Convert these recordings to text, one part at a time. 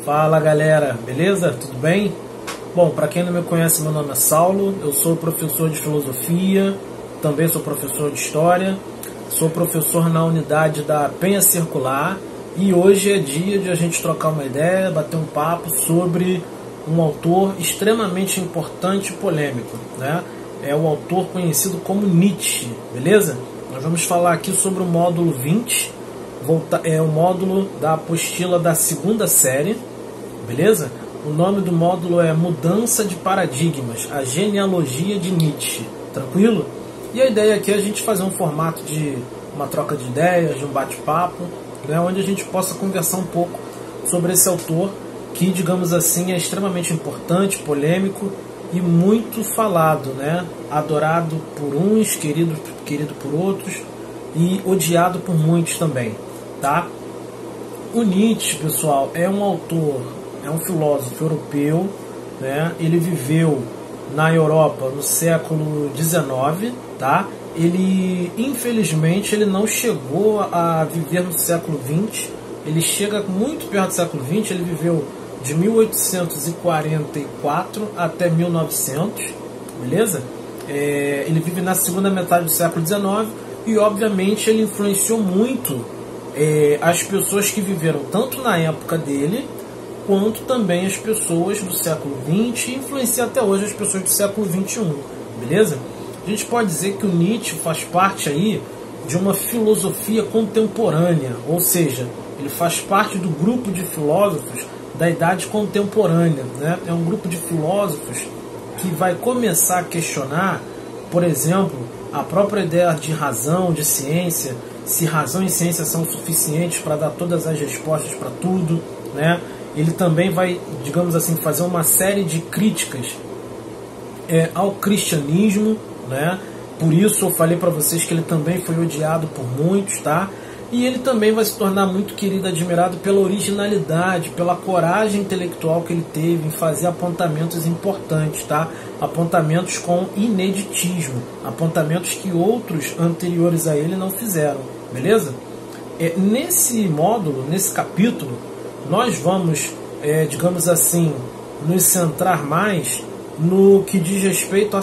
Fala galera, beleza? Tudo bem? Bom, para quem não me conhece, meu nome é Saulo, eu sou professor de filosofia, também sou professor de história, sou professor na unidade da Penha Circular e hoje é dia de a gente trocar uma ideia, bater um papo sobre um autor extremamente importante e polêmico, né? É o autor conhecido como Nietzsche, beleza? Nós vamos falar aqui sobre o módulo 20, é o módulo da apostila da segunda série, beleza? O nome do módulo é Mudança de Paradigmas, a genealogia de Nietzsche, tranquilo? E a ideia aqui é a gente fazer um formato de uma troca de ideias, de um bate-papo, né, onde a gente possa conversar um pouco sobre esse autor que, digamos assim, é extremamente importante, polêmico e muito falado, né? Adorado por uns, querido por outros e odiado por muitos também, tá? O Nietzsche, pessoal, é um autor, é um filósofo europeu, né? Ele viveu na Europa no século XIX, tá? Ele, infelizmente, ele não chegou a viver no século XX, ele chega muito perto do século XX, ele viveu de 1844 até 1900, beleza? Ele vive na segunda metade do século XIX e, obviamente, ele influenciou muito as pessoas que viveram tanto na época dele, quanto também as pessoas do século XX e influencia até hoje as pessoas do século XXI, beleza? A gente pode dizer que o Nietzsche faz parte aí de uma filosofia contemporânea, ou seja, ele faz parte do grupo de filósofos da idade contemporânea, né? É um grupo de filósofos que vai começar a questionar, por exemplo, a própria ideia de razão, de ciência, se razão e ciência são suficientes para dar todas as respostas para tudo, né? Ele também vai, digamos assim, fazer uma série de críticas ao cristianismo, né? Por isso eu falei para vocês que ele também foi odiado por muitos, tá? E ele também vai se tornar muito querido, admirado pela originalidade, pela coragem intelectual que ele teve em fazer apontamentos importantes, tá? Apontamentos com ineditismo, apontamentos que outros anteriores a ele não fizeram, beleza? Nesse módulo, nesse capítulo, nós vamos, digamos assim, nos centrar mais no que diz respeito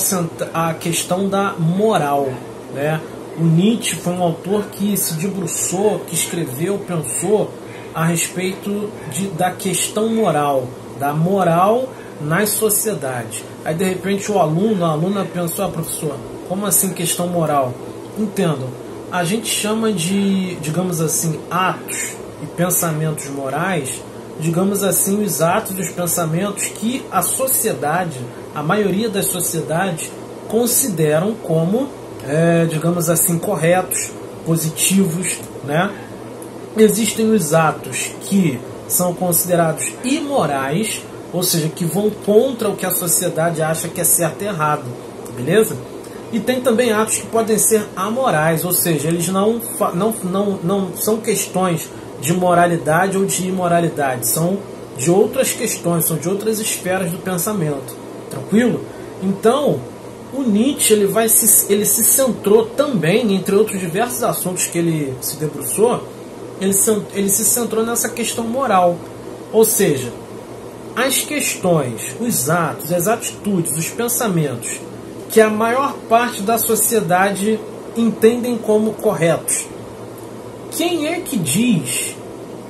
à questão da moral, né? O Nietzsche foi um autor que se debruçou, que escreveu, pensou a respeito da questão moral, da moral nas sociedades. Aí de repente a aluna pensou, professor, como assim questão moral? Entendam, a gente chama de, digamos assim, atos e pensamentos morais, digamos assim, os atos e os pensamentos que a sociedade, a maioria das sociedades, consideram como digamos assim, corretos, positivos, né? Existem os atos que são considerados imorais, ou seja, que vão contra o que a sociedade acha que é certo e errado, beleza? E tem também atos que podem ser amorais, ou seja, eles não são questões de moralidade ou de imoralidade, são de outras questões, são de outras esferas do pensamento, tranquilo? Então, o Nietzsche ele se centrou também, entre outros diversos assuntos que ele se debruçou, ele se centrou nessa questão moral. Ou seja, as questões, os atos, as atitudes, os pensamentos que a maior parte da sociedade entendem como corretos. Quem é que diz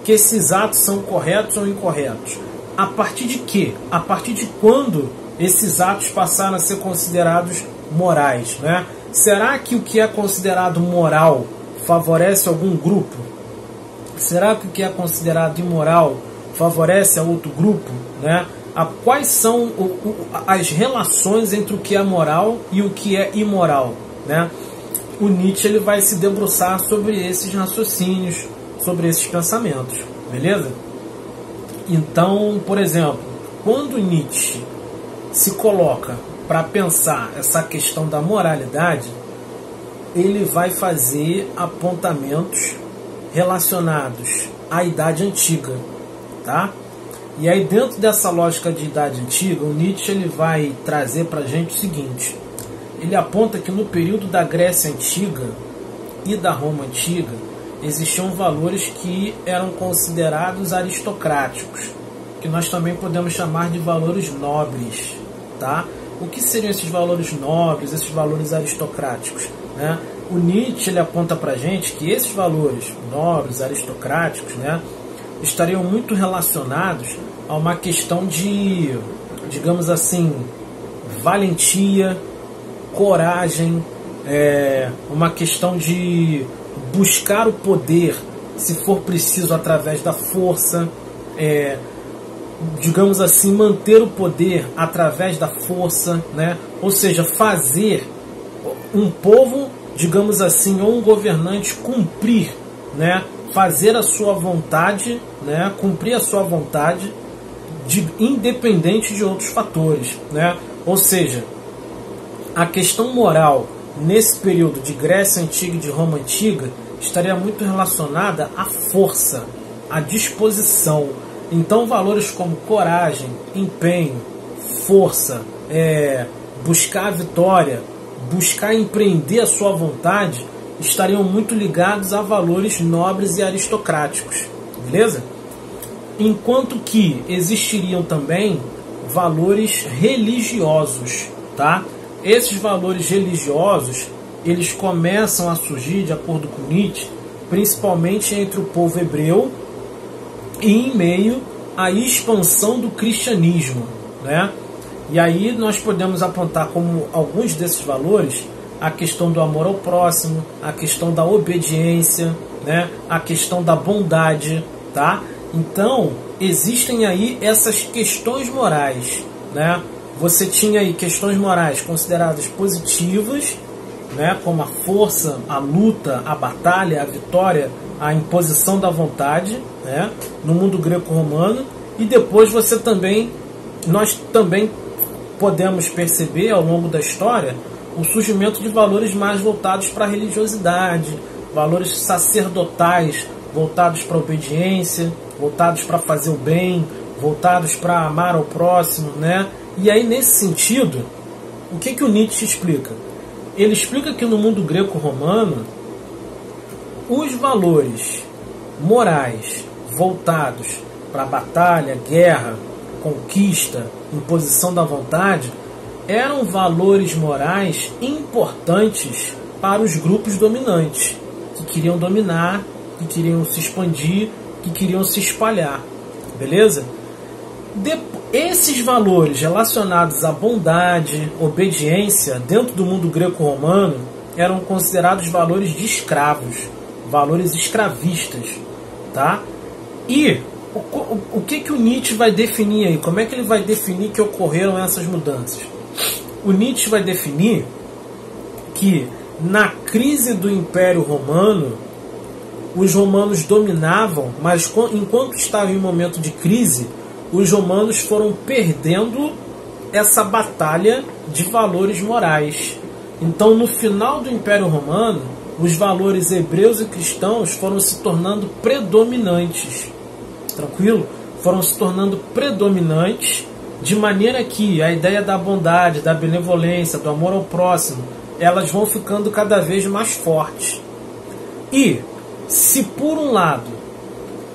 que esses atos são corretos ou incorretos? A partir de quê? A partir de quando esses atos passaram a ser considerados morais, né? Será que o que é considerado moral favorece algum grupo? Será que o que é considerado imoral favorece a outro grupo, né? Quais são as relações entre o que é moral e o que é imoral, né? O Nietzsche ele vai se debruçar sobre esses raciocínios, sobre esses pensamentos, beleza? Então, por exemplo, quando Nietzsche se coloca para pensar essa questão da moralidade, ele vai fazer apontamentos relacionados à Idade Antiga, tá? E aí dentro dessa lógica de Idade Antiga, o Nietzsche ele vai trazer para a gente o seguinte: ele aponta que no período da Grécia Antiga e da Roma Antiga existiam valores que eram considerados aristocráticos, que nós também podemos chamar de valores nobres, tá? O que seriam esses valores nobres, esses valores aristocráticos, né? O Nietzsche ele aponta para a gente que esses valores nobres, aristocráticos, né, estariam muito relacionados a uma questão de, digamos assim, valentia, coragem, uma questão de buscar o poder, se for preciso, através da força, digamos assim, manter o poder através da força, né? Ou seja, fazer um povo, digamos assim, ou um governante cumprir, né? Fazer a sua vontade, né? Cumprir a sua vontade, independente de outros fatores, né? Ou seja, a questão moral nesse período de Grécia Antiga e de Roma Antiga estaria muito relacionada à força, à disposição. Então valores como coragem, empenho, força, buscar a vitória, buscar empreender a sua vontade, estariam muito ligados a valores nobres e aristocráticos, beleza? Enquanto que existiriam também valores religiosos, tá? Esses valores religiosos, eles começam a surgir, de acordo com Nietzsche, principalmente entre o povo hebreu e em meio à expansão do cristianismo, né? E aí nós podemos apontar como alguns desses valores a questão do amor ao próximo, a questão da obediência, né? A questão da bondade, tá? Então, existem aí essas questões morais, né? Você tinha aí questões morais consideradas positivas, né? Como a força, a luta, a batalha, a vitória, a imposição da vontade, né? No mundo greco-romano. E depois nós também podemos perceber ao longo da história o surgimento de valores mais voltados para a religiosidade, valores sacerdotais voltados para a obediência, voltados para fazer o bem, voltados para amar ao próximo, né? E aí, nesse sentido, o que o Nietzsche explica? Ele explica que no mundo greco-romano, os valores morais voltados para a batalha, guerra, conquista, imposição da vontade, eram valores morais importantes para os grupos dominantes, que queriam dominar, que queriam se expandir, que queriam se espalhar. Beleza? Esses valores relacionados à bondade, obediência, dentro do mundo greco-romano, eram considerados valores de escravos, valores escravistas, tá? E o que o Nietzsche vai definir aí? Como é que ele vai definir que ocorreram essas mudanças? O Nietzsche vai definir que na crise do Império Romano, os romanos dominavam, mas enquanto estavam em um momento de crise, os romanos foram perdendo essa batalha de valores morais. Então, no final do Império Romano, os valores hebreus e cristãos foram se tornando predominantes. Tranquilo? Foram se tornando predominantes, de maneira que a ideia da bondade, da benevolência, do amor ao próximo, elas vão ficando cada vez mais fortes. E, se por um lado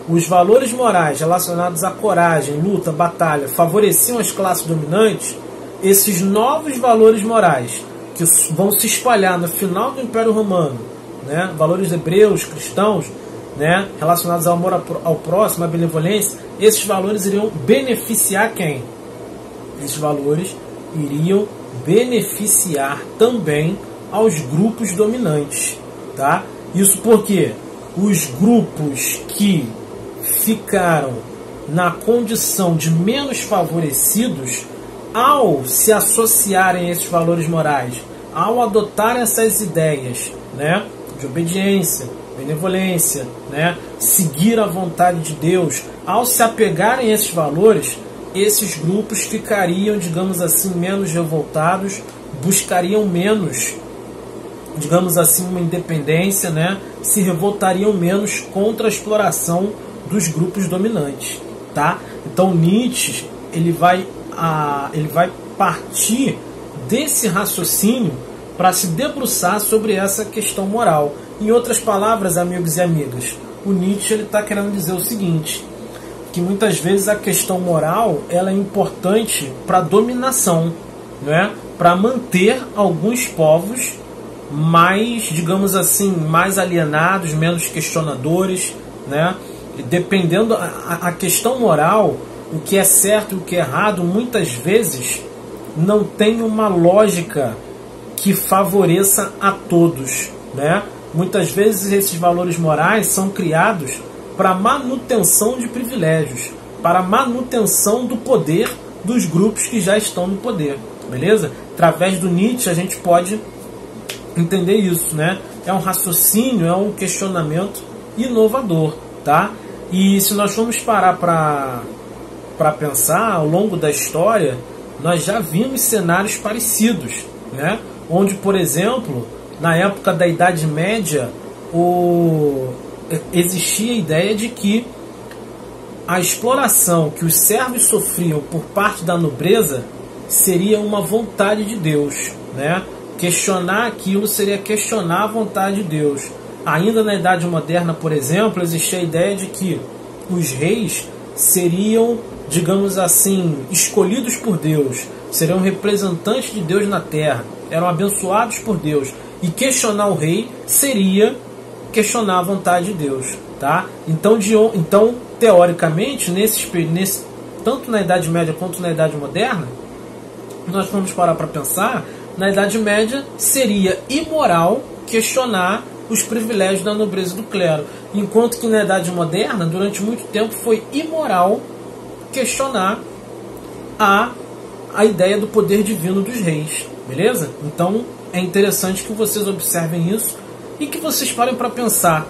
os valores morais relacionados à coragem, luta, batalha favoreciam as classes dominantes, esses novos valores morais que vão se espalhar no final do Império Romano, né, valores hebreus, cristãos, né, relacionados ao amor ao próximo, à benevolência, esses valores iriam beneficiar quem? Esses valores iriam beneficiar também aos grupos dominantes, tá? Isso porque os grupos que ficaram na condição de menos favorecidos, ao se associarem a esses valores morais, ao adotar essas ideias, né, de obediência, benevolência, né, seguir a vontade de Deus, ao se apegarem a esses valores, esses grupos ficariam, digamos assim, menos revoltados, buscariam menos, digamos assim, uma independência, né, se revoltariam menos contra a exploração dos grupos dominantes, tá? Então Nietzsche ele vai partir desse raciocínio para se debruçar sobre essa questão moral. Em outras palavras, amigos e amigas, o Nietzsche está querendo dizer o seguinte: que muitas vezes a questão moral ela é importante para dominação, né? Para manter alguns povos mais, digamos assim, mais alienados, menos questionadores, né? E dependendo a questão moral, o que é certo e o que é errado, muitas vezes não tem uma lógica que favoreça a todos, né? Muitas vezes esses valores morais são criados para manutenção de privilégios, para manutenção do poder dos grupos que já estão no poder, beleza? Através do Nietzsche a gente pode entender isso, né? É um raciocínio, é um questionamento inovador, tá? E se nós formos parar para pensar, ao longo da história, nós já vimos cenários parecidos, né? Onde, por exemplo, na época da Idade Média, existia a ideia de que a exploração que os servos sofriam por parte da nobreza seria uma vontade de Deus, né? Questionar aquilo seria questionar a vontade de Deus. Ainda na Idade Moderna, por exemplo, existia a ideia de que os reis seriam, digamos assim, escolhidos por Deus, seriam representantes de Deus na terra, eram abençoados por Deus. E questionar o rei seria questionar a vontade de Deus, tá? Então, teoricamente, tanto na Idade Média quanto na Idade Moderna, nós vamos parar para pensar, na Idade Média seria imoral questionar os privilégios da nobreza e do clero, enquanto que na Idade Moderna, durante muito tempo, foi imoral questionar a ideia do poder divino dos reis, beleza? Então é interessante que vocês observem isso e que vocês parem para pensar.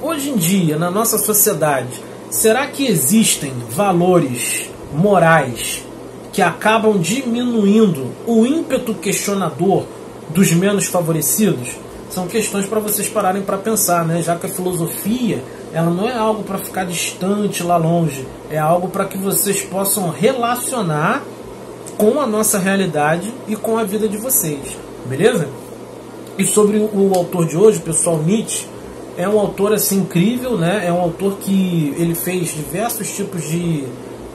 Hoje em dia, na nossa sociedade, será que existem valores morais que acabam diminuindo o ímpeto questionador dos menos favorecidos? São questões para vocês pararem para pensar, né? Já que a filosofia ela não é algo para ficar distante lá longe, é algo para que vocês possam relacionar com a nossa realidade e com a vida de vocês, beleza? E sobre o autor de hoje, pessoal, Nietzsche, é um autor assim incrível, né? É um autor que ele fez diversos tipos de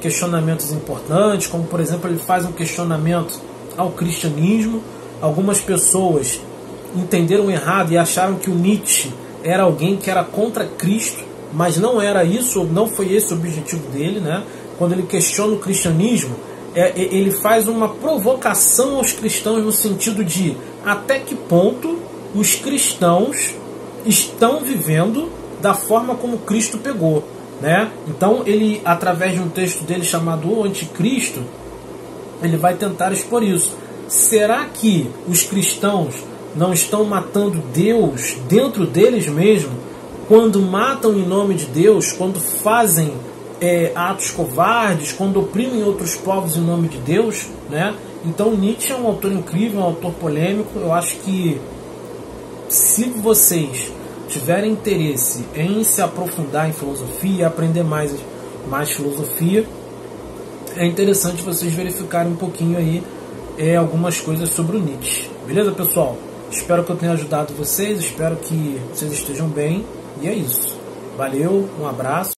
questionamentos importantes, como por exemplo ele faz um questionamento ao cristianismo. Algumas pessoas entenderam errado e acharam que o Nietzsche era alguém que era contra Cristo, mas não era isso, não foi esse o objetivo dele, né? Quando ele questiona o cristianismo, ele faz uma provocação aos cristãos no sentido de até que ponto os cristãos estão vivendo da forma como Cristo pegou, né? Então ele, através de um texto dele chamado O Anticristo, ele vai tentar expor isso. Será que os cristãos não estão matando Deus dentro deles mesmos, quando matam em nome de Deus, quando fazem atos covardes, quando oprimem outros povos em nome de Deus, né? Então Nietzsche é um autor incrível, um autor polêmico. Eu acho que se vocês tiverem interesse em se aprofundar em filosofia, aprender mais filosofia, é interessante vocês verificarem um pouquinho aí algumas coisas sobre o Nietzsche. Beleza, pessoal? Espero que eu tenha ajudado vocês, espero que vocês estejam bem, e é isso. Valeu, um abraço.